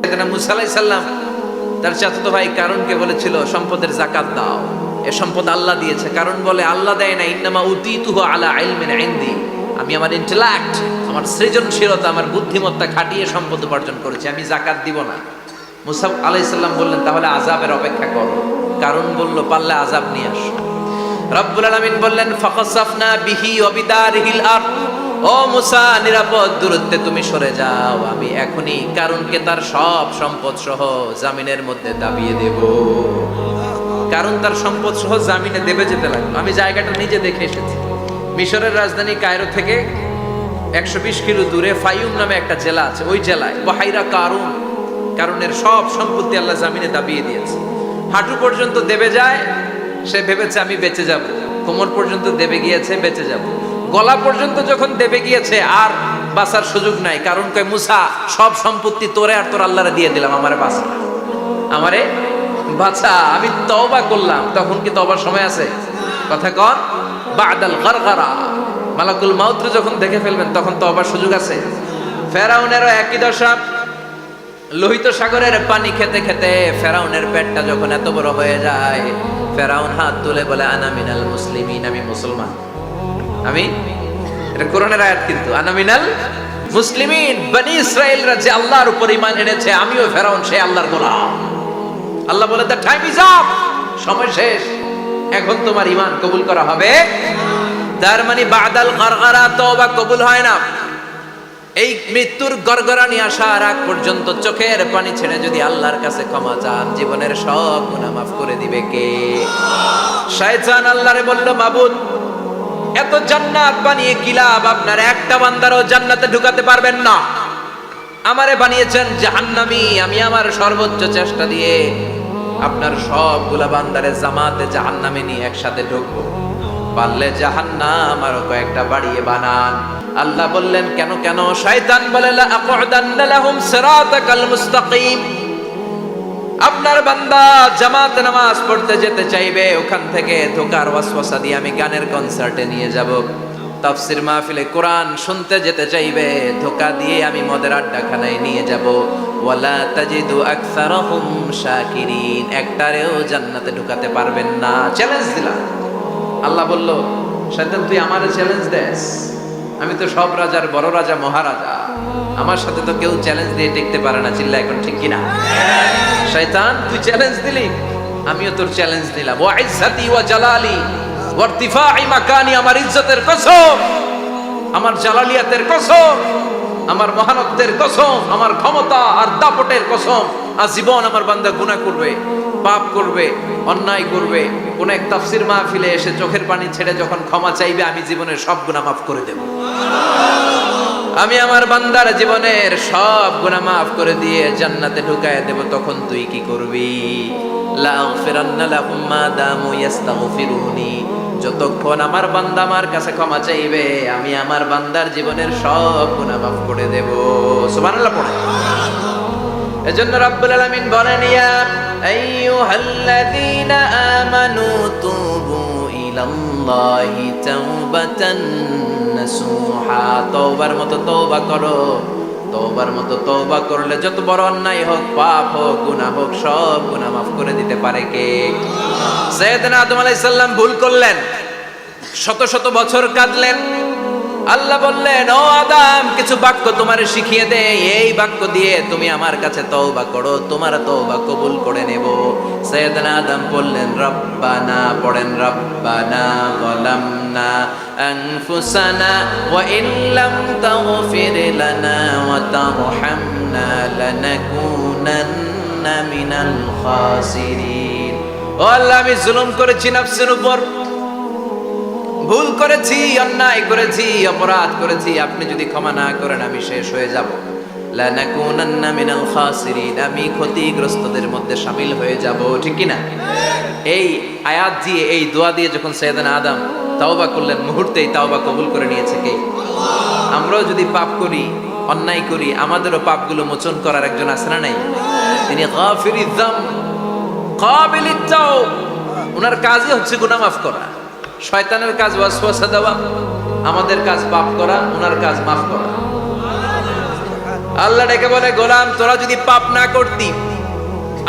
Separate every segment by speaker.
Speaker 1: মুসা আলাইহিস সালাম তার চাচাতো ভাই কারণকে বলেছিল সম্পদের যাকাত দাও, এ সম্পদ আল্লাহ দিয়েছে। কারণ বলে আল্লাহ দেয় না, ইন্নামা উতীতুহু আলা ইলমিন ইনদি, আমি আমার ইন্টেলেক্ট, আমার সৃজনশীলতা, আমার বুদ্ধিমত্তা খাটিয়ে সম্পদ উপার্জন করেছি, আমি যাকাত দিব না। মুসা আলাইহিস সালাম বললেন তাহলে আযাবের অপেক্ষা করো। কারণ বলল পারলে আযাব নিয়ে আসো। রব্বুল আলামিন বললেন ফাখাসাফনা বিহি ওয়া বিদারিহিল আরদ, ও মুসা নিরাপদ দূরত্বে তুমি সরে যাও, আমি এখনই কারণকে তার সব সম্পদ সহ জামিনের মধ্যে দাবিয়ে দেব। কারণ তার সম্পদ সহ জামিনে দেবে যেতে লাগলো। আমি জায়গাটা নিজে দেখে এসেছি। মিশরের রাজধানী কায়রো থেকে 120 কিলো দূরে ফাইউম নামে একটা জেলা আছে, ওই জেলায় বাহাইরা কারুন, কারণের সব সম্পত্তি আল্লাহ জামিনে দাবিয়ে দিয়েছে। হাঁটু পর্যন্ত দেবে যায়, সে ভেবেছে আমি বেঁচে যাব। কোমর পর্যন্ত দেবে গিয়েছে, বেঁচে যাব। গলা পর্যন্ত যখন দেবে গিয়েছে আর বাঁচার সুযোগ নাই। কারণ কয় মুসা সব সম্পত্তি তোরে আর তোর আল্লাহরে দিয়ে দিলাম, আমারে বাঁচা, আমারে বাঁচা, আমি তওবা করলাম। তখন কি তওবার সময় আছে? কথা কন, বাদাল গারগারা, মালাকুল মাউত যখন দেখে ফেলবেন তখন তওবার সুযোগ আছে। ফেরাউনেরও একই দশা। লোহিত সাগরের পানি খেতে খেতে ফেরাউনের পেটটা যখন এত বড় হয়ে যায়, ফেরাউন হাত তুলে বলে আনা মিনাল মুসলিমিন, আমি মুসলমান। আমি, এটা কোরআনের আয়াত কিন্তু, আনা মিনাল মুসলিমিন, বনি ইসরাইলরা যে আল্লাহর উপর ঈমান এনেছে, আমিও ফেরাউন সে আল্লাহর গোলাম। আল্লাহ বলে দ্য টাইম ইজ আপ, সময় শেষ, এখন তোমার ঈমান কবুল করা হবে। তার মানে বাদাল গারগারা তওবা কবুল হয় না। এই মৃত্যুর গড়গড়ানি আসার আগ পর্যন্ত চোখের পানি ছেড়ে যদি আল্লাহর কাছে ক্ষমা চান, জীবনের সব গুনাহ মাফ করে দিবে কে? শয়তান আল্লাহরে বলল মাবুদ, এত জান্নাত বানিয়ে কি লাভ, আপনার একটা বান্দারও জান্নাতে ঢুকাতে পারবেন না। আমারে বানিয়েছেন জাহান্নামী, আমি আমার সর্বোচ্চ চেষ্টা দিয়ে আপনার সবগুলা বান্দারে জামাতে জাহান্নামে নিয়ে একসাথে ঢুকবো, পারলে জাহান্নাম আরো কয়েকটা বাড়িয়ে বানান। আল্লাহ বললেন কেন কেন? শয়তান বলে লা আকুদান্না লাহুম সিরাতাকাল মুস্তাকিম, আপনার বান্দা জামাতে নামাজ পড়তে যেতে চাইবে, ওখান থেকে ধোকার ওয়াসওয়াসা দিয়ে আমি গানের কনসার্টে নিয়ে যাব। তাফসীর মাহফিলে কোরআন শুনতে যেতে চাইবে, ধোকা দিয়ে আমি মদের আড্ডাখানায় নিয়ে যাব। ওয়ালা তাজিদু আকসারাহুম শাকিরিন, একটারেও জান্নাতে ঢুকাতে পারবেন না। চ্যালেঞ্জ দিলাম। আল্লাহ বলল শয়তান তুই আমারে চ্যালেঞ্জ দেস, আমি তো সব রাজার বড় রাজা, মহারাজা, আমার সাথে তো কেউ চ্যালেঞ্জ দিয়ে টিকতে পারে না। চিল্লা এখন ঠিক কিনা? শয়তান তুই চ্যালেঞ্জ দিলি, আমিও তোর চ্যালেঞ্জ দিলাম। ওয়া ইজ্জতি ওয়া জালালি ওয়া ইরতিফাই মাকানি, আমার ইজ্জতের কসম, আমার জালালিয়াতের কসম, আমার মহানত্বের কসম, আমার ক্ষমতা আর দাপটের কসম, আজীবন আমার বান্দা গুনাহ করবে, পাপ করবে, অন্যায় করবে, কোন এক তাফসীর মাহফিলে এসে চোখের পানি ছেড়ে যখন ক্ষমা চাইবে, আমি জীবনের সব গুনাহ মাফ করে দেব। আমি আমার বান্দার জীবনের সব গুনাহ মাফ করে দিয়ে জান্নাতে ঢুকায় দেব। তখন তুই কি করবি? লা আগফিরান্না লাহুম মা দামু ইস্তাগফিরুনি, যতক্ষণ আমার বান্দা আমার কাছে ক্ষমা চাইবে, আমি আমার বান্দার জীবনের সব গুনাহ মাফ করে দেব। সুবহানাল্লাহ পড়ে। এজন্য রাব্বুল আলামিন বলেন ইয়া আইয়ুহাল্লাযীনা আমানু তুবু ইলাল্লাহি তাওবাতান নাসুহা, তওবার মতো তওবা করো। তওবার মতো তওবা করলে যত বড় অন্যায় হোক, পাপ হোক, গুনাহ হোক, সব গুনাহ মাফ করে দিতে পারে কে? সাইয়েদনা আদম আলাইহিস সালাম ভুল করলেন, শত শত বছর কাঁদলেন। আল্লাহ বললেন ও আদম, কিছু বাক্য তোমারে শিখিয়ে দে, এই বাক্য দিয়ে তুমি আমার কাছে তওবা করো, তোমার তওবা কবুল করে নেব। সাইয়েদনা আদম বললেন রব্বানা, পড়েন রব্বানা যালামনা আনফুসানা ওয়া ইল্লাম তাগফির লানা ওয়া তারহামনা লানাকুনান্না মিনাল খাসিরিন। ও আল্লাহ, আমি জুলুম করেছি নফসের উপর, ভুল করেছি, অন্যায় করেছি, অপরাধ করেছি, আপনি যদি ক্ষমা না করেন আমি শেষ হয়ে যাব। লানাকুনান্না মিনাল খাসিরিন, আমি ক্ষতিগ্রস্তদের মধ্যে শামিল হয়ে যাব। ঠিক কি না? এই আয়াত দিয়ে, এই দোয়া দিয়ে যখন সাইয়েদনা আদম তাওবা করলেন, মুহূর্তেই তাওবা কবুল করে নিয়েছে কে? আমরাও যদি পাপ করি, অন্যায় করি, আমাদেরও পাপগুলো মোচন করার একজন আছে না নাই? তিনি গাফিরিয যাম কাবিলিত তাওব, ওনার কাজই হচ্ছে গুনাহ মাফ করা। শয়তানের কাজ ওয়াসওয়াসা দেওয়া, আমাদের কাজ পাপ করা, ওনার কাজ মাফ করা। আল্লাহ ডেকে বলে, গোলাম তোরা যদি পাপ না করতি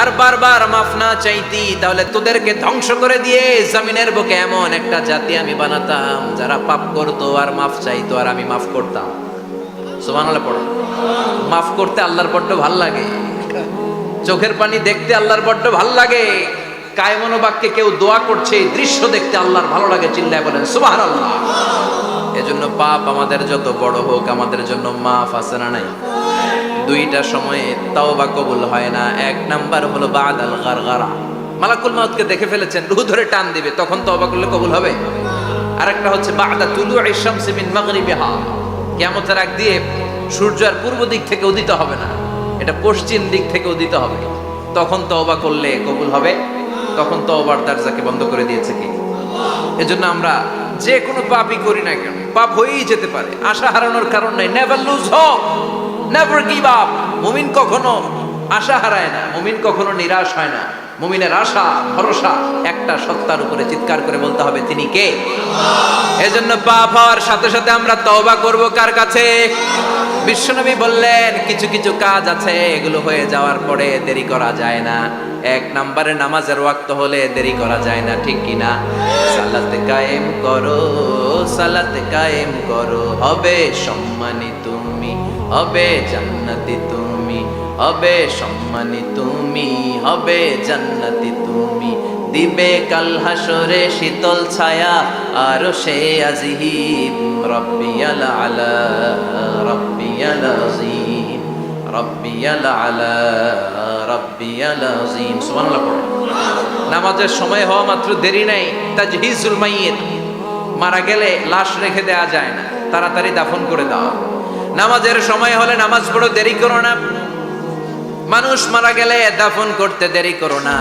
Speaker 1: আর বারবার মাফ না চাইতি, তাহলে তোদেরকে ধ্বংস করে দিয়ে জমিনের বুকে এমন একটা জাতি আমি বানাতাম যারা পাপ করতো আর মাফ চাইতো, আর আমি মাফ করতাম। সুবহানাল্লাহ পড়ো। মাফ করতে আল্লাহর বড্ড ভাল লাগে, চোখের পানি দেখতে আল্লাহর বড্ড ভাল লাগে, কায়মনোবাক্যে কেউ দোয়া করছে এই দৃশ্য দেখতে আল্লাহর ভালো লাগে, চিল্লায় বলেন সুবহানাল্লাহ। এজন্য পাপ আমাদের যত বড় হোক আমাদের জন্য মাফ আছে না নাই? দুইটা সময়ে তাওবা কবুল হয় না। এক নাম্বার হলো বাদাল গারগারা, মালাকুল মাউতকে দেখে ফেলেছেন, রূহ ধরে টান দিবে, তখন তাওবা করলে কবুল হবে। আরেকটা হচ্ছে বাদা তুলুই শামসি মিন মাগরিবিহা, কিয়ামতের আগ দিয়ে সূর্য আর পূর্ব দিক থেকে উদিত হবে না, এটা পশ্চিম দিক থেকে উদিত হবে, তখন তওবা করলে কবুল হবে। তখন তওবার দরজাকে বন্ধ করে দিয়েছে কি? এজন্য আমরা যে কোনো পাপই করি না কেন, পাপ হয়েই যেতে পারে, আশা হারানোর কারণ নাই। Never lose hope, never give up. মুমিন কখনো আশা হারায় না, মুমিন কখনো নিরাশ হয় না। মুমিনের আশা ভরসা একটা সত্তার উপরে, চিৎকার করে বলতে হবে তিনি কে? এজন্য পাপ হওয়ার সাথে সাথে আমরা তওবা করব কার কাছে? বিশ্বনবী বললেন কিছু কিছু কাজ আছে এগুলো হয়ে যাওয়ার পরে দেরি করা যায় না। এক নম্বরে নামাজের ওয়াক্ত হলে দেরি করা যায় না, ঠিক কি না? সালাতে কায়েম করো, সালাতে কায়েম করো, হবে সম্মানী তুমি, হবে জান্নাতি তুমি, হবে সম্মানী তুমি, হবে জান্নাতি তুমি, দিবে কাল হাসরে শীতল ছায়া আরশে আজিম, রব্বিয়াল আলা, রব্বিয়াল আযীম, রব্বিয়াল আলা, রব্বিয়াল আযীম। সুবহানাল্লাহ পড়ো। নামাজের সময় হওয়া মাত্র দেরি নাই। তাজহিজুল মাইয়িত, মারা গেলে লাশ রেখে দেওয়া যায় না, তাড়াতাড়ি দাফন করে দাও। নামাজের সময় হলে নামাজ পড়ো, দেরি করো না। মানুষ মারা গেলে দাফন করতে দেরি করো না।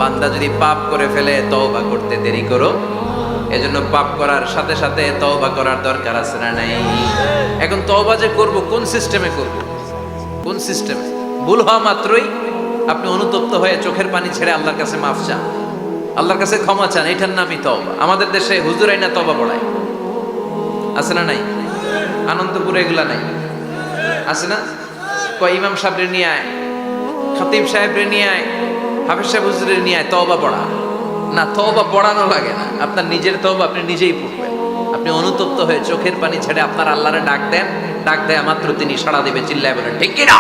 Speaker 1: বান্দা যদি পাপ করে ফেলে তওবা করতে দেরি করো। এজন্য পাপ করার সাথে সাথে তওবা করার দরকার আছে না নাই? এখন তওবা যে করব কোন সিস্টেমে করব? কোন সিস্টেমে? ভুল হওয়া মাত্রই আপনি অনুতপ্ত হয়ে চোখের পানি ছেড়ে আল্লাহর কাছে মাফ চান, আল্লাহর কাছে ক্ষমা চান, এটার নামই তওবা। আমাদের দেশে হুজুর আইনা তওবা পড়ায়, আছে না নাই? আনন্দপুরে এগুলা নাই, আছে না? কয় ইমাম সাহেবরে নিয়ে আয়, খতিব সাহেবরে নিয়ে আয়, হাফেজ সাহেব হুজুরের নিয়ে আয়, তওবা পড়া। না, তওবা পড়ানো লাগে না, আপনার নিজের তওবা আপনি নিজেই পড়বেন। আপনি অনুতপ্ত হয়ে চোখের পানি ছেড়ে আপনার আল্লাহরে ডাক দেন, ডাক দেয়া মাত্র তিনি সাড়া দিবে, চিল্লায় বলেন ঠিক কি না?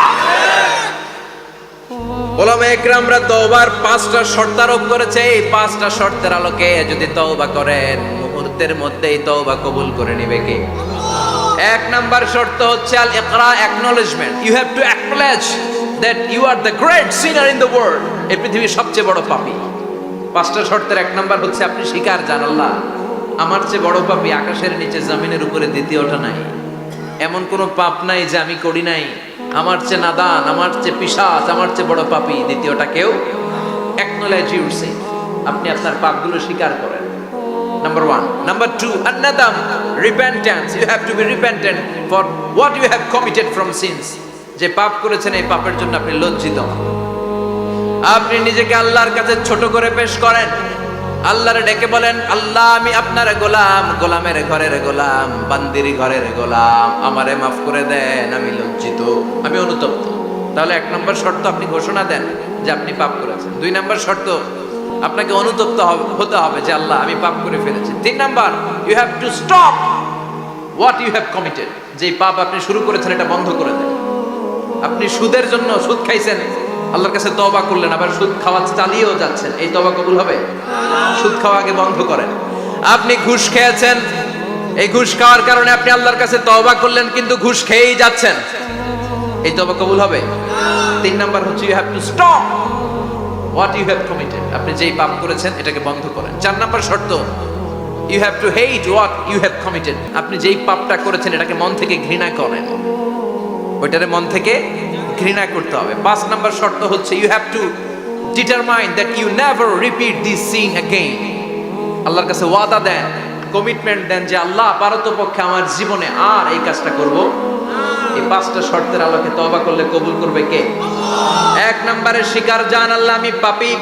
Speaker 1: ওলামায়ে কেরামরা তওবার 5টা শর্ত আরোপ করেছে। এই 5টা শর্তের আলোকে যদি তওবা করেন মুহূর্তের মধ্যেই তওবা কবুল করে নেবে কে? এক নাম্বার শর্ত হচ্ছে আল ইকরা, acknowledgement. You have to acknowledge that you are the great sinner in the world. এই পৃথিবীর সবচেয়ে বড় পাপী। 5টা শর্তের এক নাম্বার হচ্ছে আপনি স্বীকার, জান আল্লাহ আমার চেয়ে বড় পাপী আকাশের নিচে জমিনের উপরে দ্বিতীয়টা নাই। এমন কোনো পাপ নাই যে আমি করি নাই। আমার চেয়ে নাদান, আমার চেয়ে পিশাচ, আমার চেয়ে বড় পাপী দ্বিতীয়টা কেউ। অ্যাকনলেজ ইউরসেলফ, আপনি আপনার পাপগুলো স্বীকার করেন। Number 1. Number 2, an-nadam, repentance. You have to be repentant for what you have committed from sins. যে পাপ করেছেন এই পাপের জন্য আপনি লজ্জিত। আপনি নিজেকে আল্লাহর কাছে ছোট করে পেশ করেন, আল্লাহরে ডেকে বলেন আল্লাহ আমি আপনার গোলাম, গোলামের ঘরের গোলাম, বান্দির ঘরের গোলাম, আমারে মাফ করে দেন, আমি লজ্জিত, আমি অনুতপ্ত। তাহলে 1 নম্বর শর্ত আপনি ঘোষণা দেন যে আপনি পাপ করেছেন। 2 নম্বর শর্ত আপনাকে অনুতপ্ত হতে হবে যে আল্লাহ আমি পাপ করে ফেলেছি। 3 number, you have to stop what you have committed. যে পাপ আপনি শুরু করেছেন এটা বন্ধ করে দেন। আপনি সুদের জন্য সুদ খাইছেন, আল্লাহর কাছে তওবা করলেন, আবার সুদ খাওয়া চালিয়েও যাচ্ছেন, এই তওবা কবুল হবে? সুদ খাওয়া আগে বন্ধ করেন। আপনি ঘুষ খেয়েছেন, এই ঘুষ খাওয়ার কারণে আপনি আল্লাহর কাছে তওবা করলেন কিন্তু ঘুষ খেয়েই যাচ্ছেন, এই তওবা কবুল হবে? 3 নাম্বার হচ্ছে you have to stop what you have committed, আপনি যেই পাপ করেছেন এটাকে বন্ধ করেন। 4 নাম্বার শর্ত, you have to hate what you have committed, আপনি যেই পাপটা করেছেন এটাকে মন থেকে ঘৃণা করেন, ওইটারে মন থেকে ঘৃণা করতে হবে। 5 নাম্বার শর্ত হচ্ছে you have to determine that you never repeat this sin again, আল্লাহর কাছে ওয়াদা দেন, কমিটমেন্ট দেন যে আল্লাহ পারতপক্ষে আমার জীবনে আর এই কাজটা করব। এই 5টা শর্তের আলোকে তওবা করলে কবুল করবে কে? 1 নম্বরে স্বীকার, জান আল্লাহ আমি পাপী।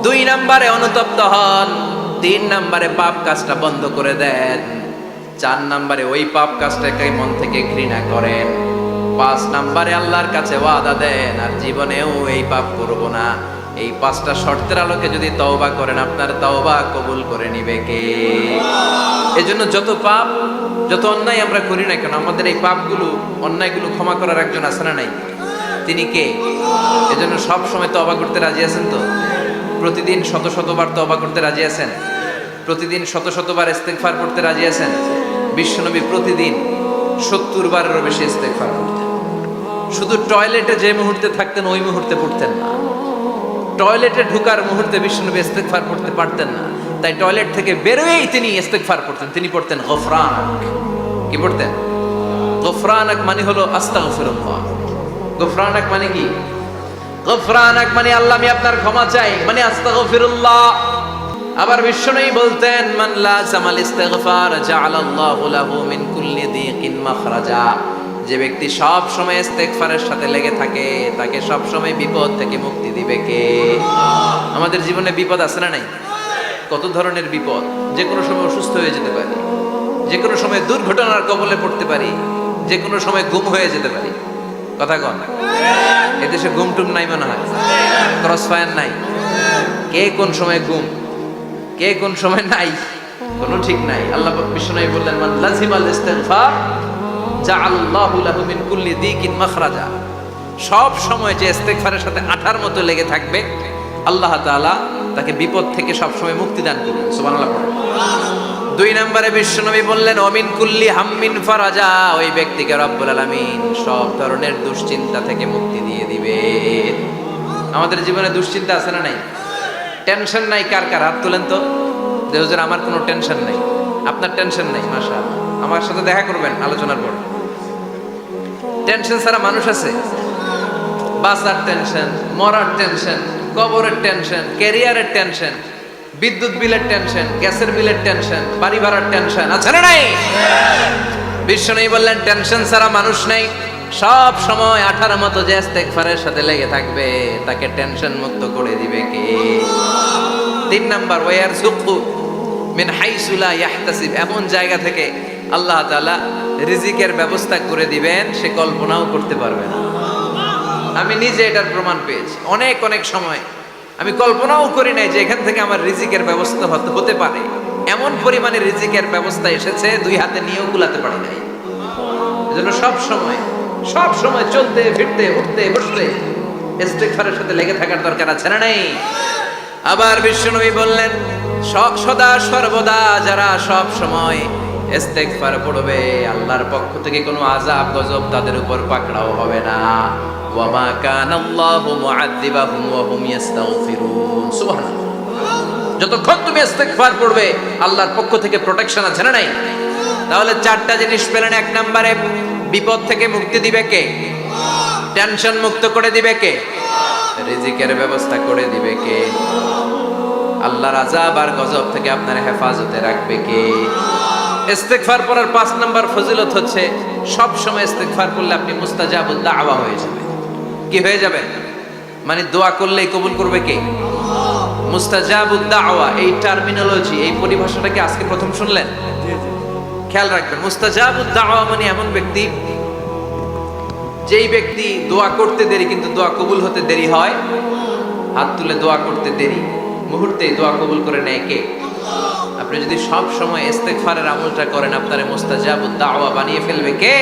Speaker 1: 2 নম্বরে অনুতপ্ত হন। 3 নম্বরে পাপ কাজটা বন্ধ করে দেন। 4 নম্বরে ওই পাপ কাজটাকে মন থেকে ঘৃণা করেন। 5 নম্বরে আল্লাহর কাছে ওয়াদা দেন আর জীবনেও এই পাপ করব না। এই 5টা শর্তের আলোকে যদি তওবা করেন আপনার তওবা কবুল করে নিবে কে? এজন্য যত পাপ যত অন্যায় আমরা করি না কেন আমাদের এই পাপগুলো অন্যায়গুলো ক্ষমা করার একজন আছে না নাই? তিনি কে? এজন্য সব সময় তওবা করতে রাজি আছেন তো? প্রতিদিন শত শতবার তওবা করতে রাজি আছেন? প্রতিদিন শত শতবার ইস্তেগফার করতে রাজি আছেন? বিশ্বনবী প্রতিদিন 70 বারেরও বেশি ইস্তেগফার করতেন। শুধু টয়লেটে যে মুহূর্তে থাকতেন ওই মুহূর্তে পড়তেন না। টয়লেটে ঢুকার মুহূর্তে বিশ্বনবী ইস্তেগফার করতে পারতেন না, তাই টয়লেট থেকে বেরোয়েই তিনি ইস্তেগফার করতেন। তিনি পড়তেন গফরানাক। কি পড়তেন? গফরানাক মানে হলো আস্তাগফিরুল্লাহ। গফরানাক মানে কি? গফরানাক মানে আল্লাহ আমি আপনার ক্ষমা চাই, মানে আস্তাগফিরুল্লাহ। আবার বিশ্বনবী বলতেন মান লাযামাল ইস্তিগফার জাআলাল্লাহু লাহু মিন কুল্লি দিকিন মাখরাজা। যে ব্যক্তি সব সময় ইস্তেগফারের সাথে লেগে থাকে তাকে সব সময় বিপদ থেকে মুক্তি দিবে কে? আমাদের জীবনে বিপদ আছে না নাই? কত ধরনের বিপদ। যে কোনো সময় অসুস্থ হয়ে যেতে পারি, যে কোনো সময় দুর্ঘটনার কবলে পড়তে পারি, যে কোনো সময় গুম হয়ে যেতে পারি। কথা কন, এদেশে গুম টুম নাই মনে হয়, ক্রস ফায়ার নাই। কে কোন সময় গুম, কে কোন সময় নাই, কোনো ঠিক নাই। আল্লাহ বিশ্বনবী বললেন মান লাযিমাল ইস্তিগফার জাআলাল্লাহু লাহু মিন কুল্লি দিকিন মাখরাজা। সব সময় যে ইস্তেগফারের সাথে আঠার মতো লেগে থাকবে আল্লাহ তাআলা তাকে বিপদ থেকে সব সময় মুক্তি দান করবেন। সুবহানাল্লাহ। 2 নম্বরে বিশ্বনবী বললেন ওমিন কুল্লি হাম্মিন ফারাজা। ওই ব্যক্তিকে রব্বুল আলামিন সব ধরনের দুশ্চিন্তা থেকে মুক্তি দিয়ে দিবে। আমাদের জীবনে দুশ্চিন্তা আছে না নাই? টেনশন নাই কার কার? হাত তুলেন তো। যে হুজুর আমার কোনো টেনশন নাই। আপনার টেনশন নাই? মাশাআল্লাহ। আমার সাথে দেখা করবেন আলোচনার পর। টেনশন ছাড়া মানুষ আছে? বাসার টেনশন, মরার টেনশন, কবরের টেনশন, ক্যারিয়ারের টেনশন, বিদ্যুৎ বিলের টেনশন, গ্যাসের বিলের টেনশন, বাড়ি ভাড়ার টেনশন আছে না নাই? বিশ্বনবী বললেন টেনশন ছাড়া মানুষ নাই। সব সময় আঠার মতো যে ইস্তেগফারের সাথে লেগে থাকবে তাকে টেনশন মুক্ত করে দিবে কে? 3 নাম্বার ওয়ারযুকহু মিন হাইসু লা ইয়াহতাসিব। এমন জায়গা থেকে আল্লাহ তাআলা রিজিকের ব্যবস্থা করে দিবেন সে কল্পনাও করতে পারবে না। আমি নিজে এটার প্রমাণ পেয়েছি। অনেক অনেক সময় আমি কল্পনাও করি নাই যে এখান থেকে আমার রিজিকের ব্যবস্থা হতে পারে। এমন পরিমাণে রিজিকের ব্যবস্থা এসেছে 2 হাতে নিয়েও কুলাতে পারি নাই। এজন্য সব সময় চলতে ফিরতে উঠতে বসতে ইস্তেগফারের সাথে লেগে থাকার দরকার আছে না নাই? আবার বিশ্বনবী বললেন সদা সর্বদা যারা সব সময় ইস্তেগফার পড়বে আল্লাহর পক্ষ থেকে কোনো আযাব গজব তাদের উপর পাকড়াও হবে না। ওয়া মা কানাল্লাহু মুআযযিবাহুম ওয়া হুম ইস্তাগফিরুন। সুবহানাল্লাহ। যতক্ষণ তুমি ইস্তেগফার পড়বে আল্লাহর পক্ষ থেকে প্রোটেকশন আছে না নাই? তাহলে 4টা জিনিস পেলেন। 1 নম্বরে বিপদ থেকে মুক্তি দিবে কে? টেনশন মুক্ত করে দিবে কে? রিজিকের ব্যবস্থা করে দিবে কে? আল্লাহর আযাব আর গজব থেকে আপনার হেফাজতে রাখবে কে? ইস্তেগফার পড়ার 5 নাম্বার ফজিলত হচ্ছে সব সময় ইস্তেগফার করলে আপনি মুস্তাজাবুদ দাওয়া হয়ে যাবেন। কি হয়ে যাবেন? মানে দোয়া করলেই কবুল করবে কে? মুস্তাজাবুদ দাওয়া। এই টার্মিনোলজি, এই পরিভাষাটাকে আজকে প্রথম শুনলেন? খেয়াল রাখবেন। মুস্তাজাবুদ দাওয়া মানে এমন ব্যক্তি যেই ব্যক্তি দোয়া করতে দেরি কিন্তু দোয়া কবুল হতে দেরি হয়। হাত তুলে দোয়া করতে দেরি, মুহূর্তেই দোয়া কবুল করে নেয় কে? আপনি যদি সব সময় ইস্তেগফারের আমলটা করেন আপনারে মুস্তাজাবুদ দাওয়া বানিয়ে ফেলবে কে?